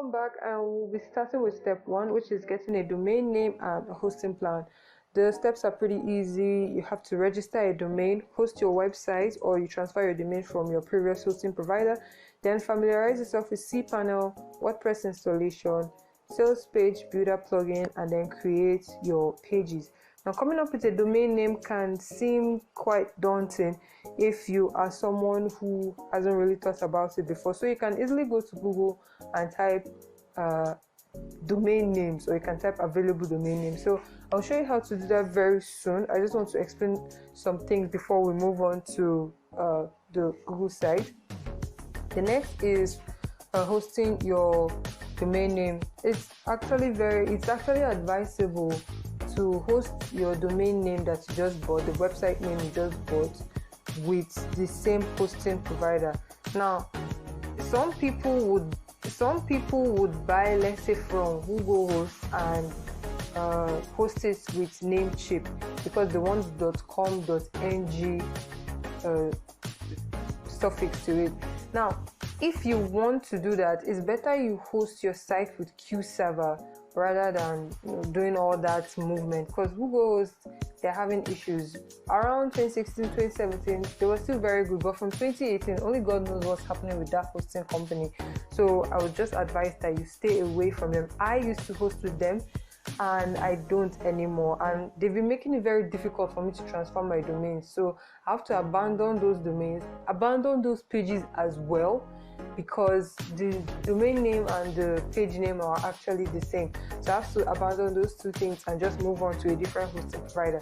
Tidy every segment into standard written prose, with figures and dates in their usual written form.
Welcome back, and we'll be starting with step 1, which is getting a domain name and a hosting plan. The steps are pretty easy. You have to register a domain, host your website, or you transfer your domain from your previous hosting provider. Then familiarize yourself with cPanel, WordPress installation, sales page builder plugin, and then create your pages. Now, coming up with a domain name can seem quite daunting if you are someone who hasn't really thought about it before. So you can easily go to Google and type domain names, or you can type available domain names. So I'll show you how to do that very soon. I just want to explain some things before we move on to the Google site. The next is hosting your domain name. It's actually advisable to host your domain name that you just bought, the website name you just bought, with the same hosting provider. Now, some people would buy, let's say, from Google Host and host it with Namecheap because they want .com.ng suffix to it. Now, if you want to do that, it's better you host your site with QServer rather than doing all that movement, because Google, they're having issues. Around 2016, 2017, they were still very good, but from 2018, only God knows what's happening with that hosting company. So I would just advise that you stay away from them. I used to host with them, and I don't anymore, and they've been making it very difficult for me to transfer my domains. So I have to abandon those domains, abandon those pages as well, because the domain name and the page name are actually the same. So I have to abandon those two things and just move on to a different hosting provider.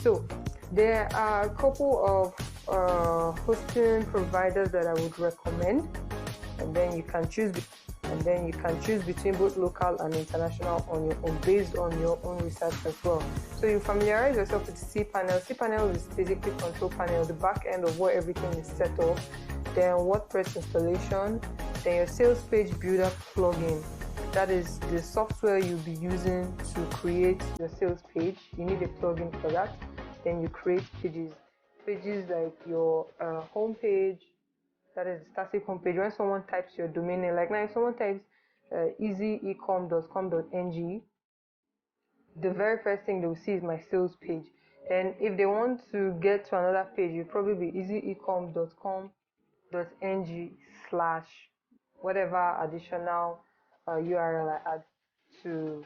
So there are a couple of hosting providers that I would recommend, and then you can choose between both local and international on your own, based on your own research as well. So you familiarize yourself with cPanel. cPanel is basically control panel, the back end of where everything is set up. Then WordPress installation, then your sales page builder plugin. That is the software you'll be using to create your sales page. You need a plugin for that. Then you create pages like your home page. That is the static homepage. When someone types your domain name, like now if someone types easyecom.com.ng, the very first thing they will see is my sales page. And if they want to get to another page, it will probably be easyecom.com.ng / whatever additional URL I add to,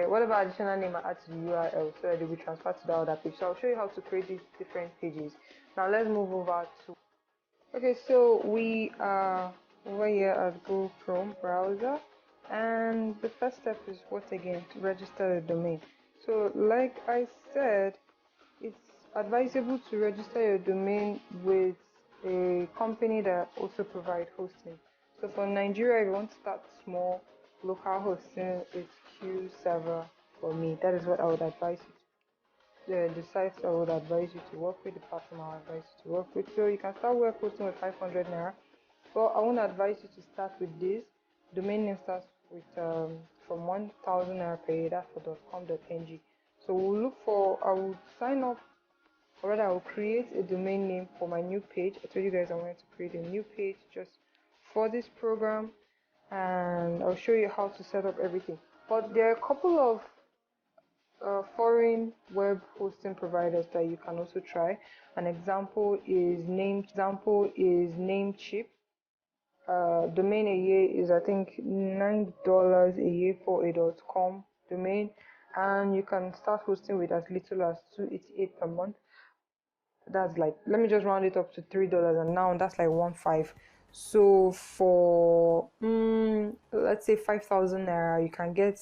whatever additional name I add to the URL, so that they will be transferred to the other page. So I'll show you how to create these different pages. Now let's move over to. Okay, so we are over here at Google Chrome browser, and the first step is what again? To register the domain. So like I said, it's advisable to register your domain with a company that also provides hosting. So for Nigeria, if you want to start small, local hosting is QServer for me. That is what I would advise you. The sites I would advise you to work with, the platform I would advise you to work with. So you can start web hosting with 500 naira. But I won't advise you to start with this. Domain name starts with from 1,000 naira per year. That's for .com.ng. So I will sign up, or rather I will create a domain name for my new page. I told you guys I wanted to create a new page just for this program, and I'll show you how to set up everything. But there are a couple of foreign web hosting providers that you can also try. An example is Namecheap. Domain a year is, I think, $9 a year for a .com domain, and you can start hosting with as little as $288 per month. That's like, let me just round it up to $3, and now that's like 1.5. So for let's say 5,000 naira, you can get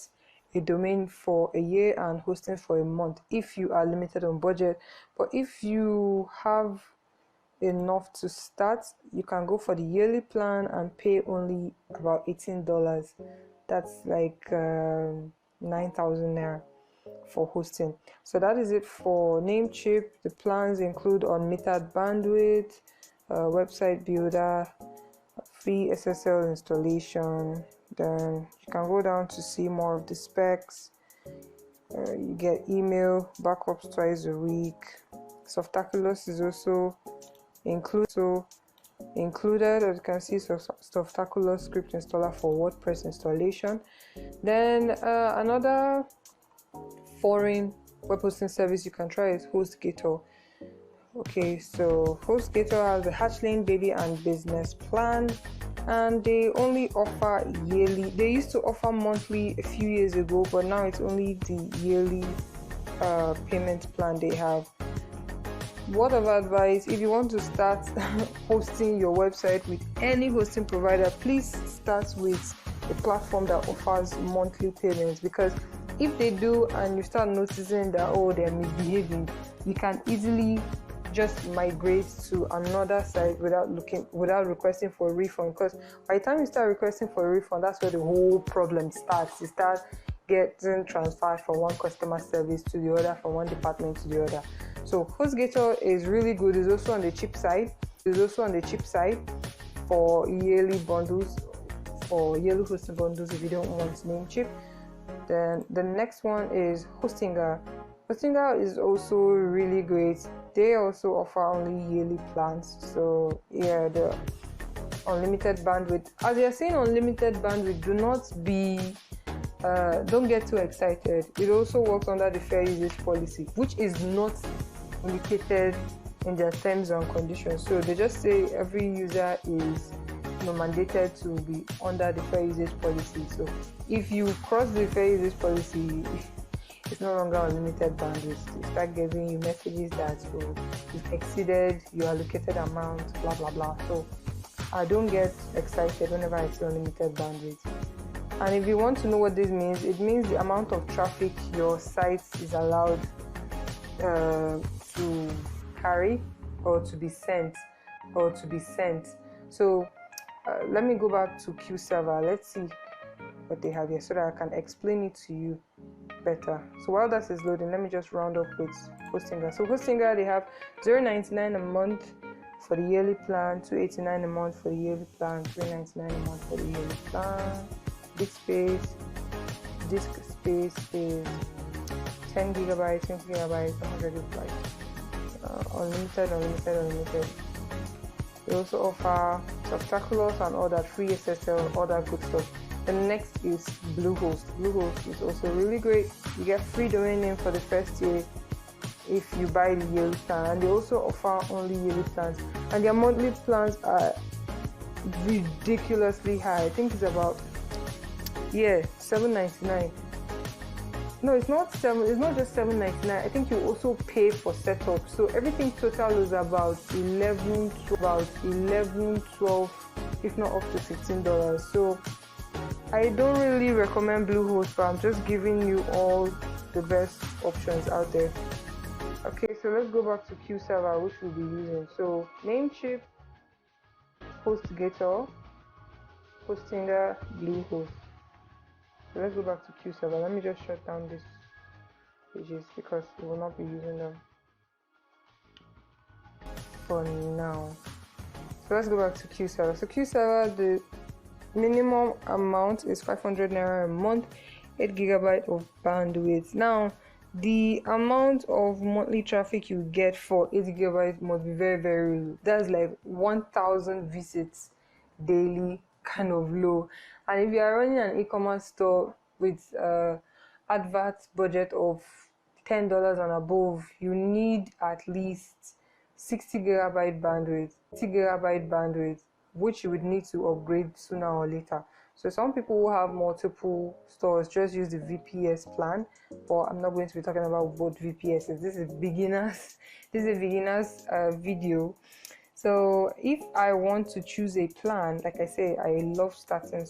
a domain for a year and hosting for a month if you are limited on budget. But if you have enough to start, you can go for the yearly plan and pay only about $18. That's like 9,000 naira for hosting. So that is it for Namecheap. The plans include unmetered bandwidth, website builder, free SSL installation. Then you can go down to see more of the specs. You get email backups twice a week. Softaculous is also included. So included. As you can see, Softaculous script installer for WordPress installation. Then another foreign web hosting service you can try is HostGator. Okay, so HostGator has the Hatchling Baby and Business plan, and they only offer yearly. They used to offer monthly a few years ago, but now it's only the yearly payment plan they have. Word of advice: if you want to start hosting your website with any hosting provider, please start with a platform that offers monthly payments, because if they do and you start noticing that they're misbehaving, you can easily just migrate to another site without requesting for a refund. Because by the time you start requesting for a refund, that's where the whole problem starts. You start getting transferred from one customer service to the other, from one department to the other. So HostGator is really good. It's also on the cheap side. For yearly bundles, for yearly hosting bundles if you don't want Namecheap. Then the next one is Hostinger. Hostinger is also really great. They also offer only yearly plans. So yeah, the unlimited bandwidth. As you're saying unlimited bandwidth, don't get too excited. It also works under the fair usage policy, which is not indicated in their terms and conditions. So they just say every user is mandated to be under the fair usage policy. So if you cross the fair usage policy, it's no longer unlimited bandwidth. They start giving you messages that you've exceeded your allocated amount, blah blah blah. So I don't get excited whenever I see unlimited bandwidth. And if you want to know what this means, it means the amount of traffic your site is allowed to carry or to be sent. So let me go back to QServer. Let's see what they have here so that I can explain it to you better. So while that is loading, let me just round up with Hostinger. So Hostinger, they have $0.99 a month for the yearly plan, $2.89 a month for the yearly plan, $3.99 a month for the yearly plan. Disk space is 10 gigabytes, 20 gigabytes, 100 gigabytes. Unlimited. They also offer Softaculous and all that, free SSL, all that good stuff. The next is Bluehost. Bluehost is also really great. You get free domain name for the first year if you buy the yearly plan, and they also offer only yearly plans, and their monthly plans are ridiculously high. I think it's about $7.99. No, it's not just $7.99. I think you also pay for setup. So everything total is about 11, 12, if not up to $15. So I don't really recommend Bluehost, but I'm just giving you all the best options out there. Okay, so let's go back to QServer, which we'll be using. So Namecheap, HostGator, Hostinger, Bluehost. So let's go back to QServer. Let me just shut down these pages because we will not be using them for now. So let's go back to QServer. So QServer, the minimum amount is 500 naira a month, 8 gigabyte of bandwidth. Now, the amount of monthly traffic you get for 8 gigabytes must be very, very low. That's like 1,000 visits daily, kind of low. And if you are running an e-commerce store with advert budget of $10 and above, you need at least 60 gigabyte bandwidth, which you would need to upgrade sooner or later. So some people who have multiple stores just use the VPS plan, but I'm not going to be talking about both VPSs. This is a beginner's video. So if I want to choose a plan, like I say, I love starting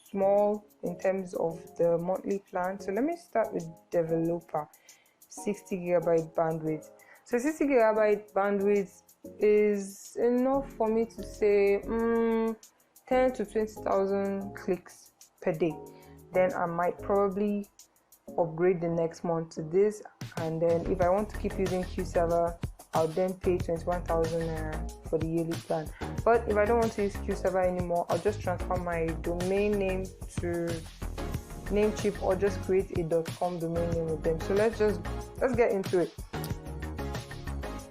small in terms of the monthly plan. So let me start with developer, 60 gigabyte bandwidth. So 60 gigabyte bandwidth is enough for me to say 10 to 20,000 clicks per day. Then I might probably upgrade the next month to this, and then if I want to keep using QServer, I'll then pay 21,000 naira for the yearly plan. But if I don't want to use QServer anymore, I'll just transfer my domain name to Namecheap or just create a .com domain name with them. So let's get into it.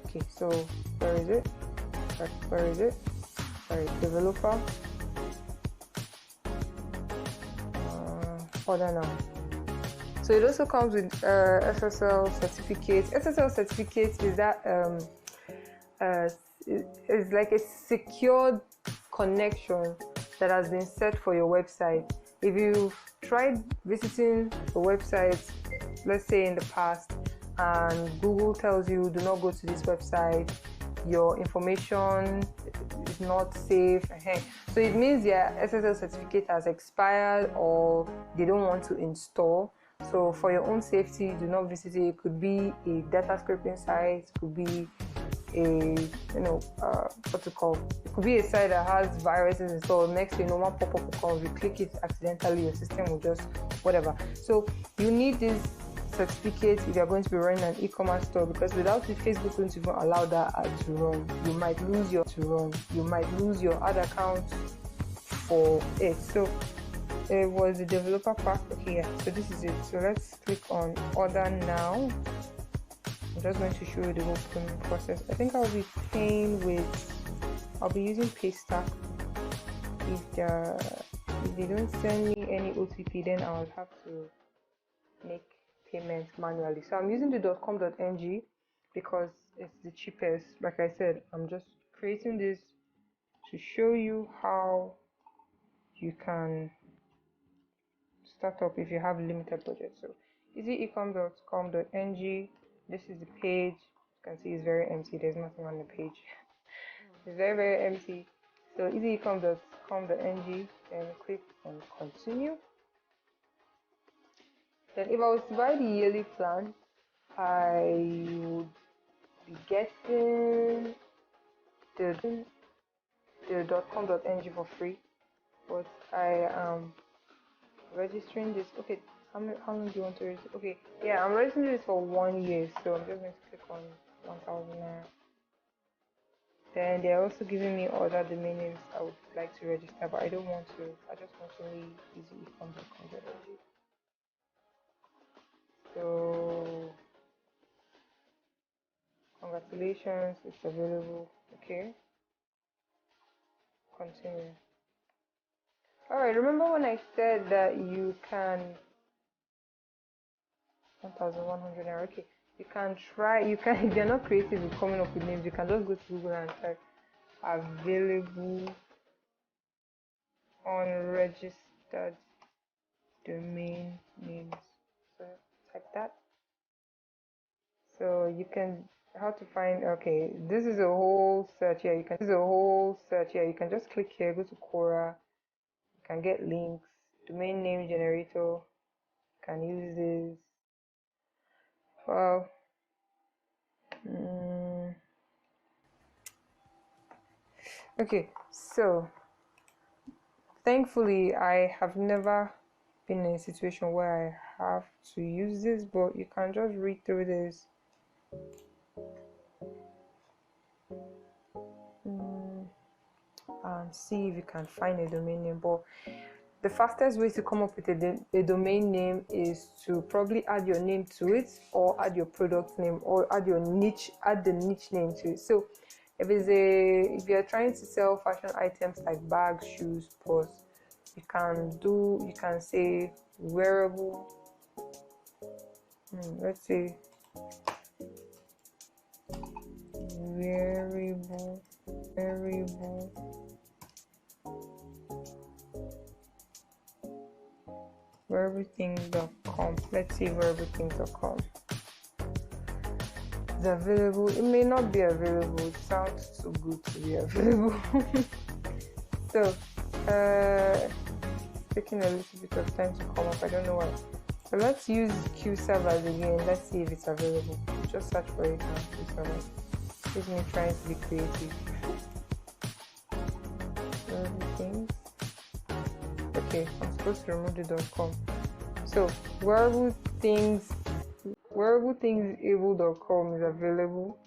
Okay, so where is it? developer. Order now. So it also comes with SSL certificate. SSL certificate is that it's like a secured connection that has been set for your website. If you've tried visiting the website, let's say in the past, and Google tells you do not go to this website, your information is not safe, so it means your SSL certificate has expired or they don't want to install. So for your own safety, do not visit it. It could be a data scraping site, it could be a what's it called? It could be a site that has viruses installed. Next thing, one pop-up will come. If you click it accidentally, your system will just whatever. So you need this certificate if you're going to be running an e-commerce store, because without it, Facebook won't even allow that ad to run. You might lose your ad account for it. So it was the developer pack. Okay, yeah. So this is it. So let's click on order now. I'm just going to show you the whole payment process. I think I'll be using Paystack. If they don't send me any OTP, then I'll have to make payments manually. So I'm using the .com.ng because it's the cheapest. Like I said, I'm just creating this to show you how you can start up if you have limited budget. So easyecom.com.ng. This is the page. You can see it's very empty. There's nothing on the page. It's very, very empty. So easyecom.com.ng, then click on continue. Then if I was to buy the yearly plan, I would be getting the .com.ng for free, but I am registering this. Okay, how long do you want to register? Okay, yeah, I'm registering this for 1 year, so I'm just going to click on 1,000 naira. Then they're also giving me other domain names I would like to register, but I don't want to. I just want to only easyecom.com.ng. So congratulations, it's available. Okay, continue. Alright, remember when I said that you can 1,100 naira? Okay, you can if you're not creative with coming up with names, you can just go to Google and type available unregistered domain names. So type that. So you can how to find. Okay, this is a whole search here. You can just click here, go to Quora, you can get links, domain name generator, you can use this. Well, okay, so thankfully I have never been in a situation where I have to use this, but you can just read through this. And see if you can find a domain name. But the fastest way to come up with a domain name is to probably add your name to it, or add your product name, or add the niche name to it. So if you're trying to sell fashion items like bags, shoes, purse, you can say wearable. Let's say wearable wearableThings.com. Let's see wearableThings.com. It's available. It may not be available. It sounds too good to be available. So taking a little bit of time to come up. I don't know why. So let's use Q servers again. Let's see if it's available. Just search for it on Q servers. This is me trying to be creative. Everything. Okay, I'm supposed to remove the .com. So wearablethingsable.com is available.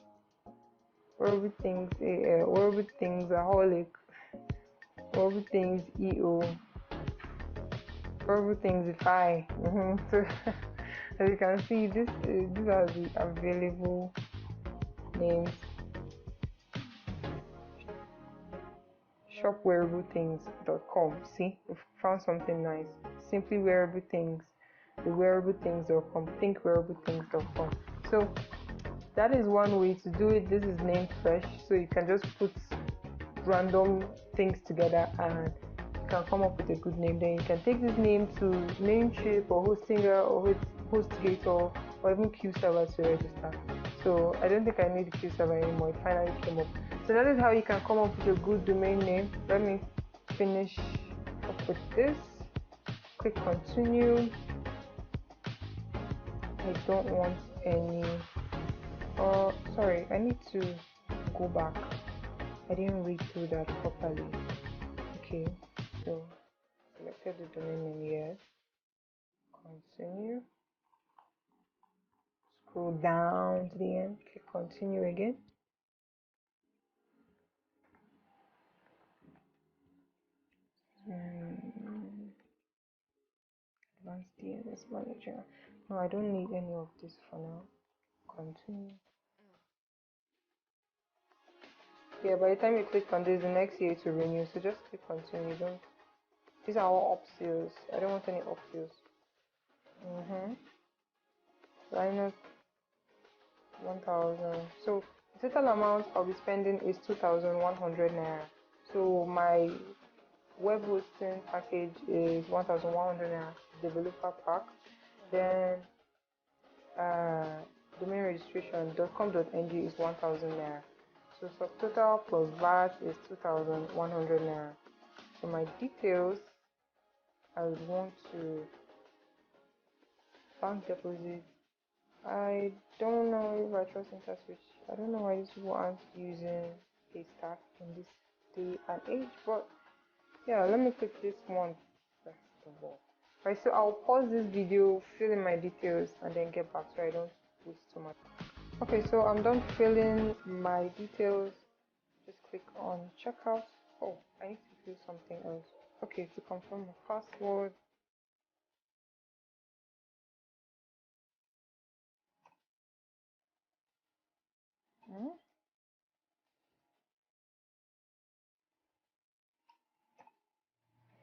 Wearablethingsaholic, wearablethingsEO, wearablethingsify. So as you can see, these are the available names. shopwearablethings.com. See, we've found something nice. Simply wearable things, the wearablethings.com, thinkwearablethings.com. So that is one way to do it. This is named Fresh, so you can just put random things together and you can come up with a good name. Then you can take this name to Namecheap or Hostinger or HostGator or even QServer to register. So I don't think I need the QServer anymore. It finally came up. So that is how you can come up with a good domain name. Let me finish up with this. Click continue. I don't want any. Sorry, I need to go back. I didn't read through that properly. Okay, so selected the domain name, yes. Continue. Scroll down to the end. Click continue again. Advanced DNS manager. No, I don't need any of this for now. Continue. Yeah, by the time you click on this, the next year to renew, so just click continue. Don't. These are all options. I don't want any options. Linux 1000. So the total amount I'll be spending is 2,100 naira. So my web hosting package is 1,100 naira, developer pack. Then domain registration .com.ng is 1,000 naira. So subtotal plus VAT is 2,100 naira. So my details, I would want to bank deposit. I don't know if I trust InterSwitch. I don't know why these people aren't using Paystack in this day and age, but yeah, let me click this one first of all. Right, so I'll pause this video, fill in my details, and then get back so I don't waste too much. Okay, so I'm done filling my details. Just click on checkout. Oh, I need to do something else. Okay, to confirm my password.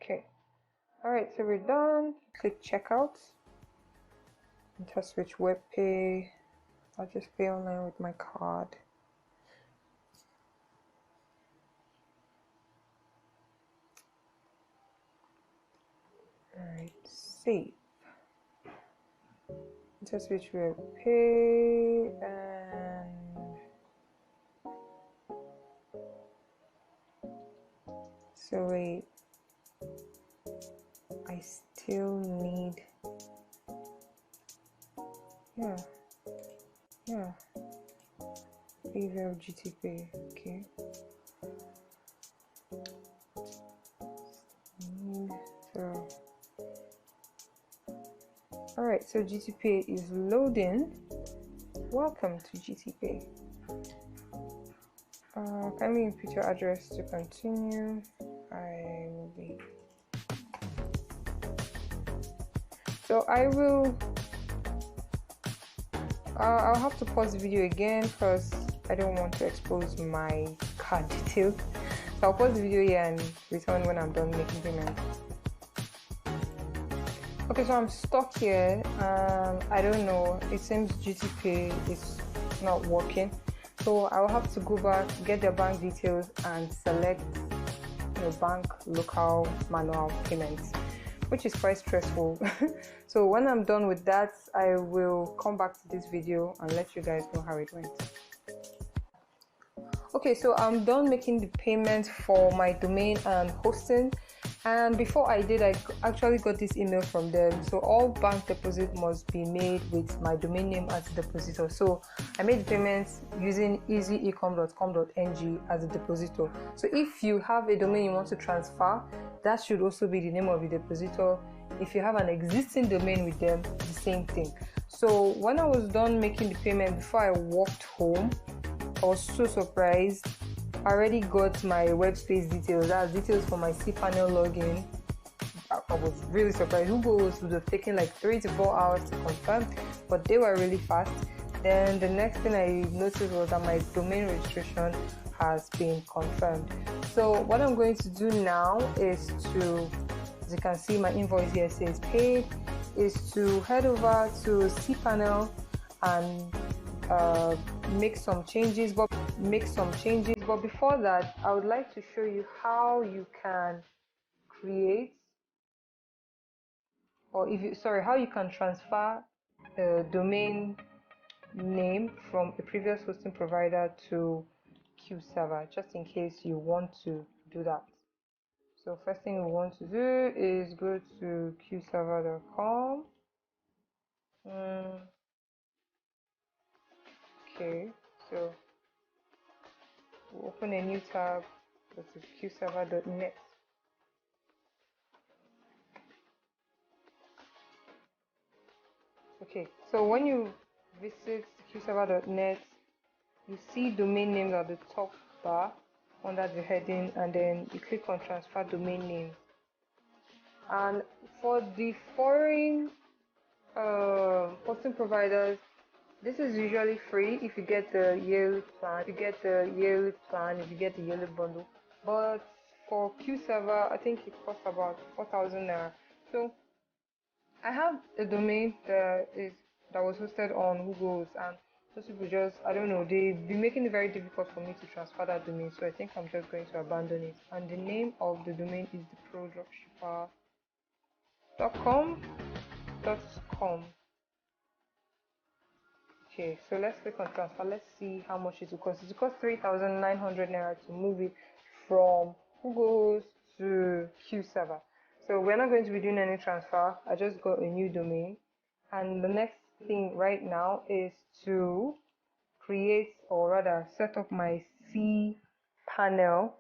Okay. Alright, so we're done. Click checkout. InterSwitch web pay. I'll just pay online with my card. Alright, save. InterSwitch web pay and so wait. I still need Behavioral GTP, okay. So alright, so GTP is loading. Welcome to GTP. Kindly input your address to continue. I will be. So I'll have to pause the video again because I don't want to expose my card details. So I'll pause the video here and return when I'm done making payment. Okay, so I'm stuck here. I don't know. It seems GTP is not working. So I'll have to go back, get their bank details, and select the bank local manual payments, which is quite stressful. So when I'm done with that, I will come back to this video and let you guys know how it went. Okay, so I'm done making the payment for my domain and hosting, and before I did, I actually got this email from them. So all bank deposit must be made with my domain name as the depositor. So I made the payments using easyecom.com.ng as a depositor. So if you have a domain you want to transfer, that should also be the name of the depositor. If you have an existing domain with them, the same thing. So when I was done making the payment, before I walked home, I was so surprised. I already got my web space details. That's details for my cPanel login. I was really surprised. Google would have taken like 3 to 4 hours to confirm, but they were really fast. Then the next thing I noticed was that my domain registration has been confirmed. So what I'm going to do now is to, as you can see, my invoice here says paid, is to head over to cPanel and make some changes. But before that, I would like to show you how you can create, or how you can transfer a domain name from a previous hosting provider to QServer, just in case you want to do that. So first thing we want to do is go to qserver.com. Okay, so we'll open a new tab, go to qserver.net. Okay, so when you visit qserver.net, you see domain names at the top bar under the heading, and then you click on transfer domain name. And for the foreign hosting providers, this is usually free if you get the yearly plan, if you get the yearly bundle. But for QServer, I think it costs about 4,000 naira. So I have a domain that was hosted on Google's, and those people just, I don't know, they've been making it very difficult for me to transfer that domain. So I think I'm just going to abandon it. And the name of the domain is theprodropshipper.com. Okay, so let's click on transfer. Let's see how much it will cost. It will cost 3,900 naira to move it from Google to QServer. So we're not going to be doing any transfer. I just got a new domain, and the next thing right now is to create, or rather set up my cPanel,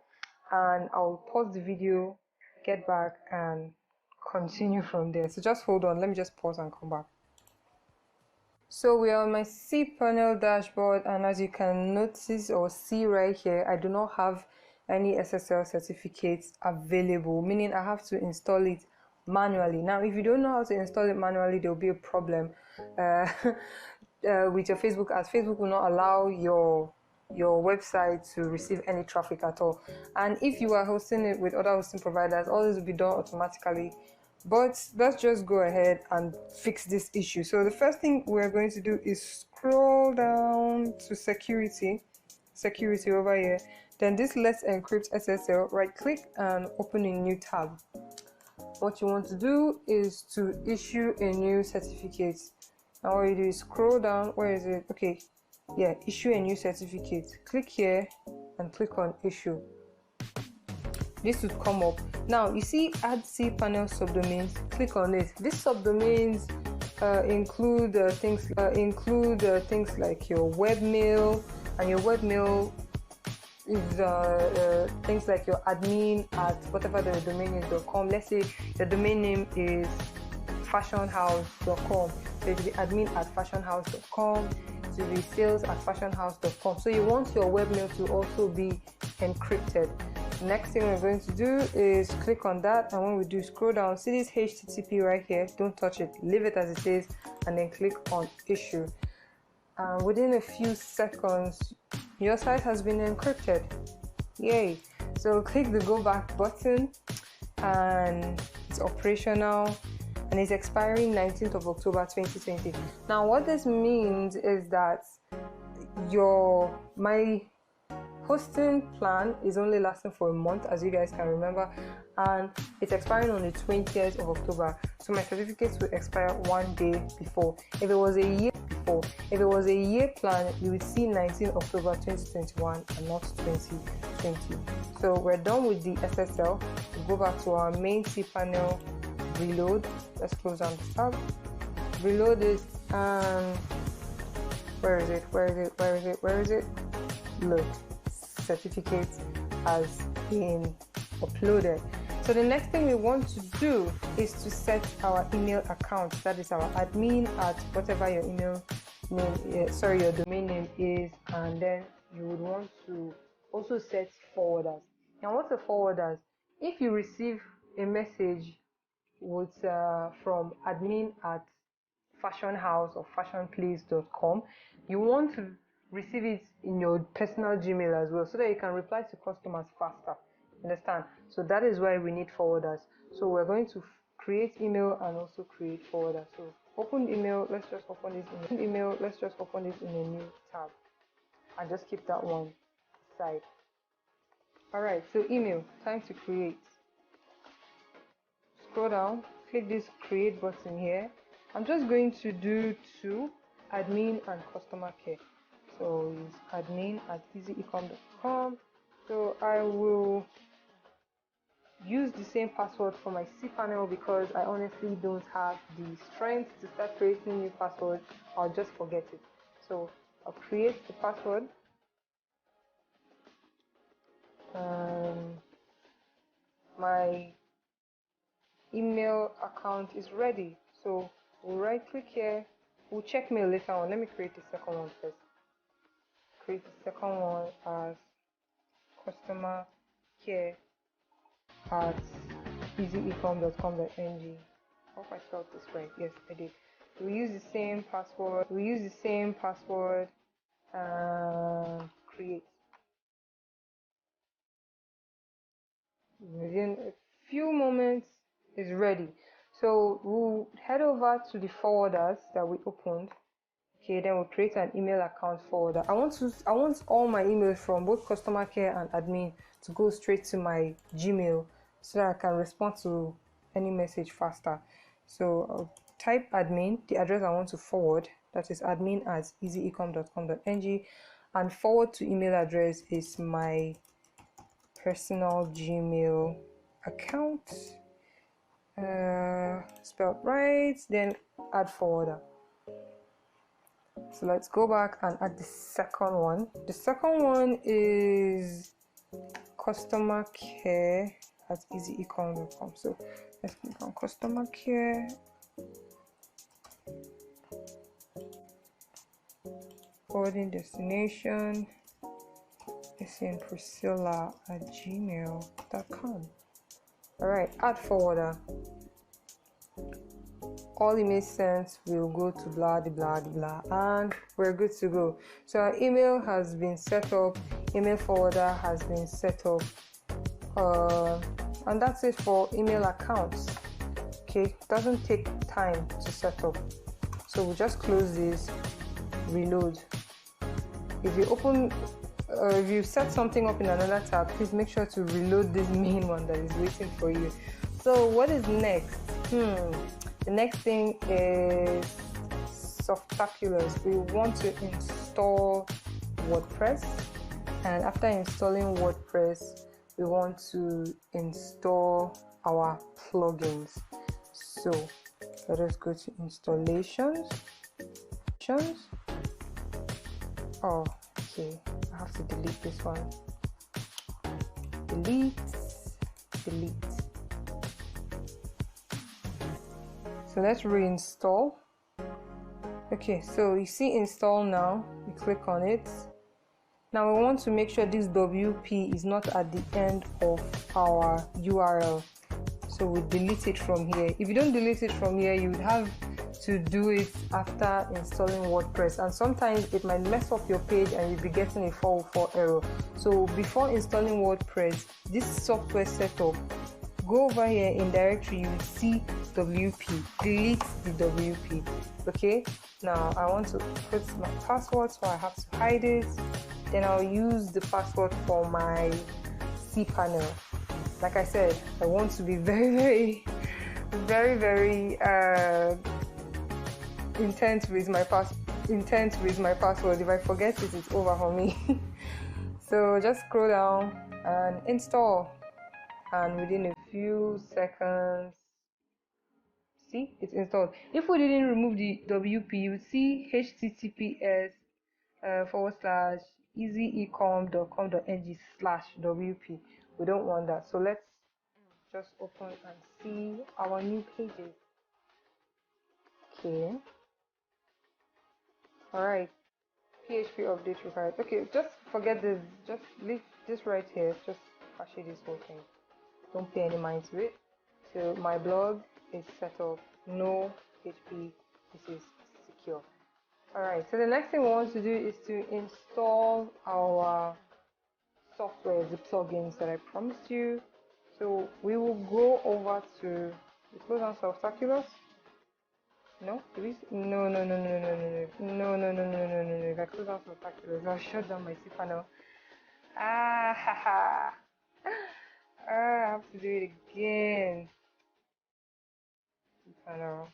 and I'll pause the video, get back, and continue from there. So just hold on, let me just pause and come back. So we are on my cPanel dashboard, and as you can notice or see right here, I do not have any SSL certificates available, meaning I have to install it manually. Now, if you don't know how to install it manually, there will be a problem with your Facebook, as Facebook will not allow your website to receive any traffic at all. And if you are hosting it with other hosting providers, all this will be done automatically. But let's just go ahead and fix this issue. So the first thing we're going to do is scroll down to security over here. Then this Let's Encrypt SSL, right click and open a new tab. What you want to do is to issue a new certificate. Now what you do is scroll down. Where is it? Okay, yeah, issue a new certificate. Click here and click on issue. This would come up. Now you see add cPanel subdomains. Click on it. These subdomains include things like your webmail, and your webmail is things like your admin at whatever the domain is.com. Let's say the domain name is fashionhouse.com. So it will be admin at fashionhouse.com. It will be sales at fashionhouse.com. So you want your webmail to also be encrypted. Next thing we're going to do is click on that, and when we do scroll down, see this HTTP right here, don't touch it, leave it as it is, and then click on issue. Within a few seconds your site has been encrypted. Yay! So click the go back button, and it's operational, and it's expiring 19th of October 2020. Now what this means is that my hosting plan is only lasting for a month, as you guys can remember, and it's expiring on the 20th of October. So my certificates will expire one day before. If it was a year plan, you would see 19th October 2021 and not 2020. So we're done with the SSL. We'll go back to our main cPanel, reload. Let's close down the tab, reload it, and where is it? Look, certificate has been uploaded. So the next thing we want to do is to set our email account. That is our admin at whatever your email name your domain name is, and then you would want to also set forwarders. Now what's a forwarders? If you receive a message with from admin at fashionhouse or fashionplace.com, you want to receive it in your personal Gmail as well, so that you can reply to customers faster. Understand? So that is why we need forwarders. So we're going to create email and also create forwarder. So open email, let's just open this in email, let's just open this in a new tab and just keep that one aside. Alright, so email, time to create. Scroll down, click this create button here. I'm just going to do two, admin and customer care. So it's admin at easyecom.com. So I will use the same password for my cPanel because I honestly don't have the strength to start creating new password. I'll just forget it. So I'll create the password. My email account is ready. So we'll right click here. We'll check mail later on. Let me create the second one first. Create the second one as customer care at easyecom.com.ng. I hope I spelled this right. Yes, I did. We use the same password. And create. Within a few moments, it's ready. So we'll head over to the forwarders that we opened. Okay, then we'll create an email account forwarder. I want all my emails from both customer care and admin to go straight to my Gmail so that I can respond to any message faster. So I'll type admin, the address I want to forward, that is admin at easyecom.com.ng, and forward to email address is my personal Gmail account, spelled right, then add forwarder. So let's go back and add the second one. The second one is customer care at easyecom.com. So let's click on customer care. Forwarding destination is in Priscilla at gmail.com. Alright, add forwarder. All email sent will go to blah blah blah, and we're good to go. So our email has been set up, email forwarder has been set up, and that's it for email accounts. Okay, it doesn't take time to set up, so we'll just close this, reload. If you set something up in another tab, please make sure to reload this main one that is waiting for you. So what is next? The next thing is Softaculous. We want to install WordPress, and after installing WordPress, we want to install our plugins. So let us go to installations. Oh, okay, I have to delete this one. Delete. So let's reinstall. Okay, so you see install now. You click on it. Now we want to make sure this WP is not at the end of our URL. So we delete it from here. If you don't delete it from here, you would have to do it after installing WordPress, and sometimes it might mess up your page and you'll be getting a 404 error. So before installing WordPress, this software setup, go over here in directory, you will see WP. Delete the WP. Okay, now I want to put my password, so I have to hide it. Then I'll use the password for my cPanel. Like I said, I want to be very intent with my password. If I forget it, it's over for me. So just scroll down and install, and within a few seconds, see, it's installed. If we didn't remove the WP, you would see https /easyecom.com.ng/WP. We don't want that, so let's just open and see our new pages. Okay, alright, PHP update required. Okay, just forget this, just leave this right here, just cache this whole thing, don't pay any mind to it. So my blog is set up, no PHP, this is secure. Alright, so the next thing we want to do is to install our software, the plugins that I promised you. So we will go over to the close on Spectaculars. No, please. No. If I close on Spectaculars, I'll shut down my cPanel. I have to do it again. cPanel.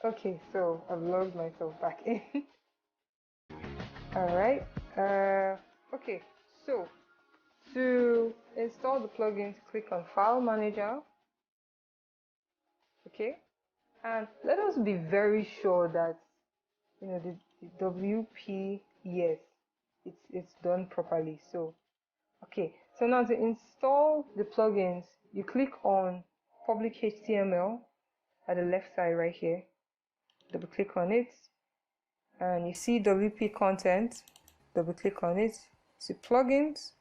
Okay, so I've logged myself back in. Alright. Okay, so to install the plugins, click on File Manager. Okay, and let us be very sure that the WP, yes, it's done properly. So okay, so now to install the plugins, you click on Public HTML at the left side right here. Double click on it, and you see WP content. Double click on it. See plugins.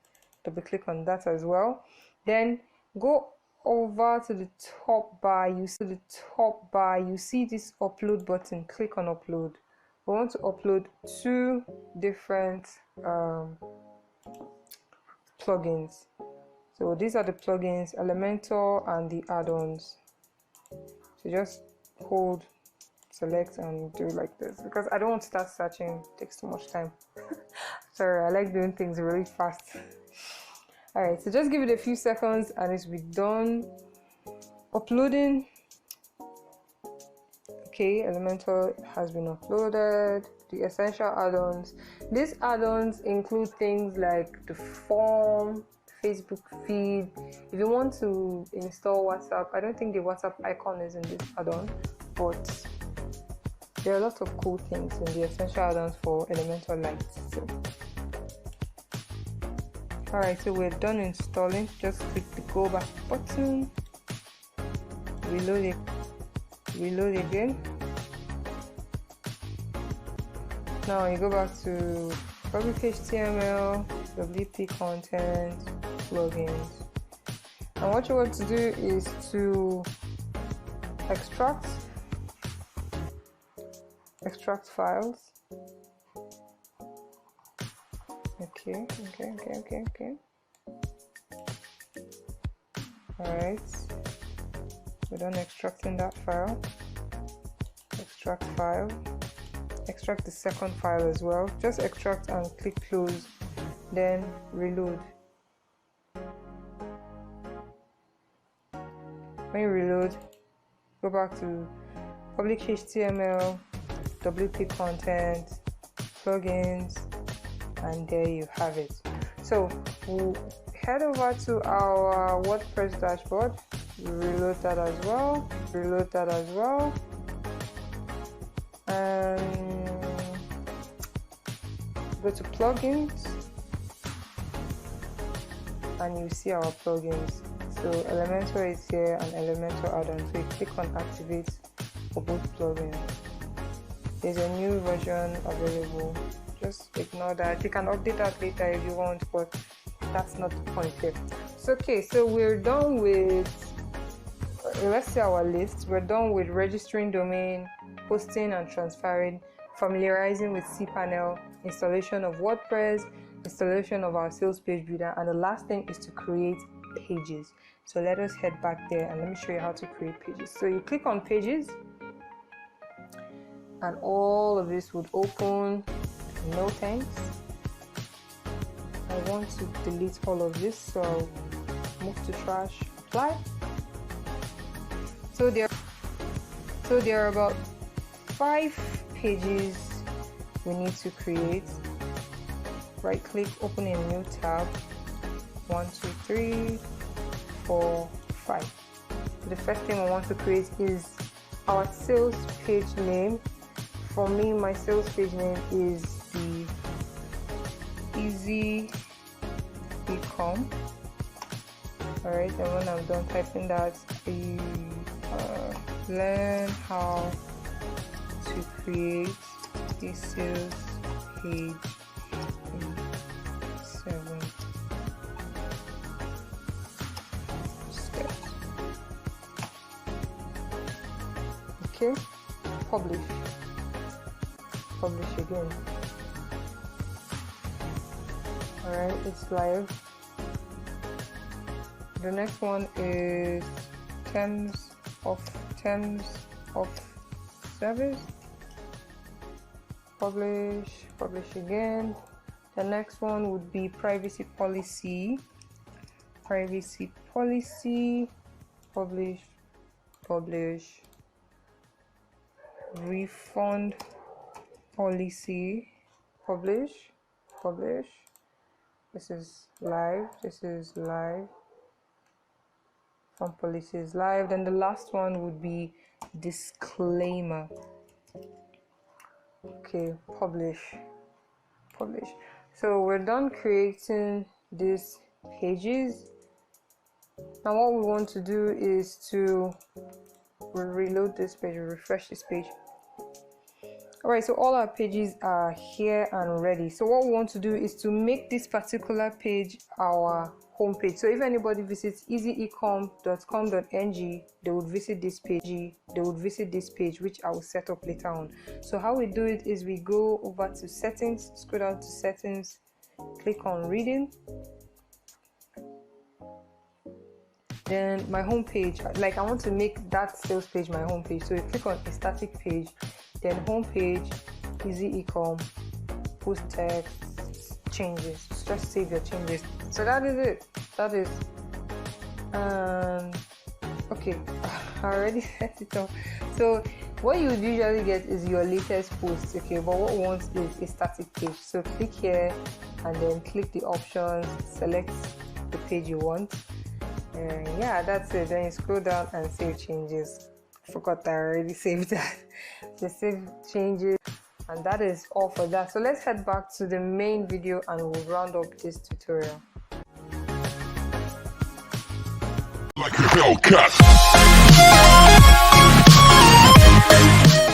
Double click on that as well. Then go over to the top bar. You see this upload button. Click on upload. We want to upload two different plugins. So these are the plugins, Elementor and the add-ons. So just hold, select, and do like this, because I don't want to start searching. It takes too much time. Sorry, I like doing things really fast. Alright, so just give it a few seconds and it will be done uploading. Okay, Elementor has been uploaded. The essential add-ons. These add-ons include things like the form, Facebook feed. If you want to install WhatsApp, I don't think the WhatsApp icon is in this add-on, but there are lots of cool things in the essential add-ons for Elementor Lite. So. Alright, so we're done installing. Just click the go back button, reload again. Now you go back to Public HTML, WP content, plugins, and what you want to do is to extract files. Okay. Alright, we're done extracting that file. Extract file. Extract the second file as well. Just extract and click close, then reload. When you reload, go back to Public HTML, WP content, plugins, and there you have it. So we'll head over to our WordPress dashboard. Reload that as well. And go to plugins, and you see our plugins. So Elementor is here and Elementor add-on. So you click on activate for both plugins. There's a new version available. Just ignore that. You can update that later if you want, but that's not the point here. So okay, so we're done with, let's see our list. We're done with registering domain, hosting and transferring, familiarizing with cPanel, installation of WordPress, installation of our sales page builder, and the last thing is to create pages. So let us head back there and let me show you how to create pages. So you click on pages and all of this would open. No thanks. I want to delete all of this, so I'll move to trash, apply. So there are about 5 pages we need to create. Right click, open a new tab. 1, 2, 3, 4, 5. The first thing I want to create is our sales page name. For me, my sales page name is the Easy Ecom. Alright, and when I'm done typing that, learn how to create a sales page in 7 steps. Okay, publish again. All right, it's live. The next one is terms of service. Publish again. The next one would be privacy policy. Publish. Refund policy. Publish. This is live. From policy is live. Then the last one would be disclaimer. Okay, publish. So we're done creating these pages. Now what we want to do is to reload this page, refresh this page. Alright, so all our pages are here and ready. So what we want to do is to make this particular page our home page. So if anybody visits easyecom.com.ng, they would visit this page. Which I will set up later on. So how we do it is we go over to settings, scroll down to settings, click on reading. Then my home page, like I want to make that sales page my home page. So you click on a static page, then home page, easy ecom, post text, changes. Just save your changes. So that is it. Okay, I already set it up. So what you would usually get is your latest post. Okay, but what we want is a static page. So click here and then click the options, select the page you want. Yeah, that's it. Then you scroll down and save changes. Forgot that I already saved that. Just save changes, and that is all for that. So let's head back to the main video and we'll round up this tutorial. Like a Hellcat.